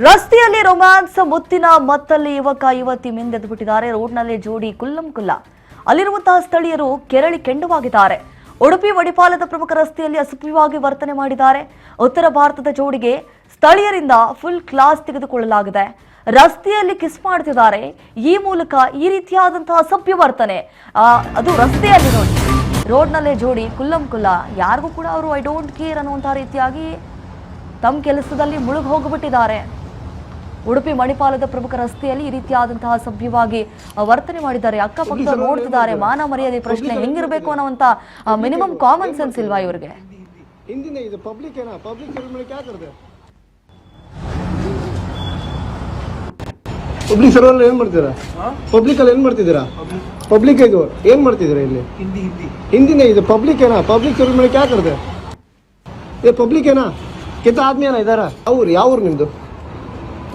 ರಸ್ತೆಯಲ್ಲಿ ರೊಮ್ಯಾನ್ಸ್ ಮುತ್ತಿನ ಮತ್ತಲ್ಲಿ ಯುವಕ ಯುವತಿ ಮಿಂದೆದ್ದು ಬಿಟ್ಟಿದ್ದಾರೆ. ರೋಡ್ನಲ್ಲಿ ಜೋಡಿ ಕುಲ್ಲಂ ಕುಲ್ಲ. ಅಲ್ಲಿರುವಂತಹ ಸ್ಥಳೀಯರು ಕೆರಳಿ ಕೆಂಡವಾಗಿದ್ದಾರೆ. ಉಡುಪಿ ವಡಿಪಾಲದ ಪ್ರಮುಖ ರಸ್ತೆಯಲ್ಲಿ ಅಸಭ್ಯವಾಗಿ ವರ್ತನೆ ಮಾಡಿದ್ದಾರೆ. ಉತ್ತರ ಭಾರತದ ಜೋಡಿಗೆ ಸ್ಥಳೀಯರಿಂದ ಫುಲ್ ಕ್ಲಾಸ್ ತೆಗೆದುಕೊಳ್ಳಲಾಗಿದೆ. ರಸ್ತೆಯಲ್ಲಿ ಕಿಸ್ ಮಾಡ್ತಿದ್ದಾರೆ. ಈ ಮೂಲಕ ಈ ರೀತಿಯಾದಂತಹ ಅಸಭ್ಯ ವರ್ತನೆ ಅದು ರಸ್ತೆಯಲ್ಲಿ ನೋಡಿ. ರೋಡ್ನಲ್ಲೇ ಜೋಡಿ ಕುಲ್ಲಂ ಕುಲ್ಲ. ಯಾರಿಗೂ ಕೂಡ ಅವರು ಐ ಡೋಂಟ್ ಕೇರ್ ಅನ್ನುವಂತಹ ರೀತಿಯಾಗಿ ತಮ್ಮ ಕೆಲಸದಲ್ಲಿ ಮುಳುಗಿ ಹೋಗಿಬಿಟ್ಟಿದ್ದಾರೆ. ಉಡುಪಿ ಮಣಿಪಾಲದ ಪ್ರಮುಖ ರಸ್ತೆಯಲ್ಲಿ ಈ ರೀತಿಯಾದಂತಹ ಸಭ್ಯವಾಗಿ ವರ್ತನೆ ಮಾಡಿದ್ದಾರೆ. ಅಕ್ಕಪಕ್ಕ ನೋಡ್ತಿದ್ದಾರೆ. ಮಾನ ಮರ್ಯಾದೆ ಪ್ರಶ್ನೆ ಹೆಂಗಿರಬೇಕು ಅನ್ನುವಂತ ಮಿನಿಮಮ್ ಕಾಮನ್ ಸೆನ್ಸ್ ಇಲ್ವಾ ಇವರಿಗೆ? ಪಬ್ಲಿಕ್ ಸರ್ವರ್ ಏನ್ ಮಾಡ್ತೀರಾ? ಪಬ್ಲಿಕ್ ಅಲ್ಲಿ ಏನ್ ಮಾಡ್ತಿದ್ದೀರಾ? ಪಬ್ಲಿಕ್ ಇದು ಏನ್ ಮಾಡ್ತಿದ್ದೀರಾ ಇಲ್ಲಿ? ಹಿಂದಿನೇ ಇದು ಪಬ್ಲಿಕ್ ಏನಾ? ಪಬ್ಲಿಕ್ ಸರ್ವರ್ ಮೇಲೆ ಕ್ಯಾ ಕರ್ದೆ? ये पब्लिक है ना? कितना आदमी है ना इधर? ಅವ್ರು ಯಾವ ಊರು ನಿಮ್ದು?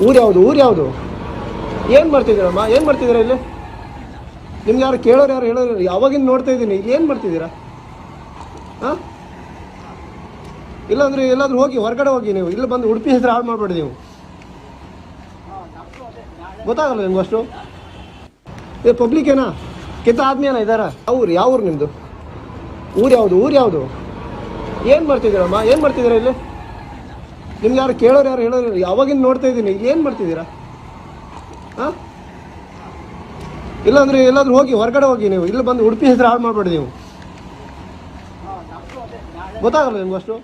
ಊರು ಯಾವುದು? ಏನು ಮಾಡ್ತಿದ್ದೀರಮ್ಮ? ಏನು ಮಾಡ್ತಿದ್ದೀರಾ ಇಲ್ಲಿ? ನಿಮ್ಗೆ ಯಾರು ಕೇಳೋರು ಯಾರು ಹೇಳೋರು? ಯಾವಾಗಿಂದ ನೋಡ್ತಾ ಇದ್ದೀನಿ. ಇಲ್ಲಿ ಏನು ಮಾಡ್ತಿದ್ದೀರಾ? ಹಾಂ, ಇಲ್ಲಾಂದ್ರೆ ಎಲ್ಲಾದ್ರೂ ಹೋಗಿ ಹೊರಗಡೆ ಹೋಗಿ. ನೀವು ಇಲ್ಲಿ ಬಂದು ಉಡುಪಿ ಹೆಸರು ಹಾಳು ಮಾಡಬೇಡಿ. ನೀವು ಗೊತ್ತಾಗಲ್ಲ ನಿಮ್ಗೆ ಅಷ್ಟು? ये पब्लिक है ना? कितना आदमी है ना इधर? ಅವ್ರು ಯಾವ ಊರು ನಿಮ್ದು? ಊರು ಯಾವುದು? ಏನು ಮಾಡ್ತಿದ್ದೀರಮ್ಮ? ಏನು ಮಾಡ್ತಿದ್ದೀರಾ ಇಲ್ಲಿ? ನಿಮ್ಗೆ ಯಾರು ಕೇಳೋರು ಯಾರು ಹೇಳೋರು? ಯಾವಾಗಿಂದ ನೋಡ್ತಾ ಇದ್ದೀನಿ. ಇಲ್ಲಿ ಏನು ಮಾಡ್ತಿದ್ದೀರಾ? ಹಾಂ, ಇಲ್ಲಾಂದ್ರೆ ಎಲ್ಲಾದ್ರೂ ಹೋಗಿ ಹೊರಗಡೆ ಹೋಗಿ. ನೀವು ಇಲ್ಲಿ ಬಂದು ಉಡುಪಿ ಹೆಸರು ಹಾಳು ಮಾಡಬೇಡಿ. ನೀವು ಗೊತ್ತಾಗಲ್ಲ ನಿಮ್ಗೆ ಅಷ್ಟು?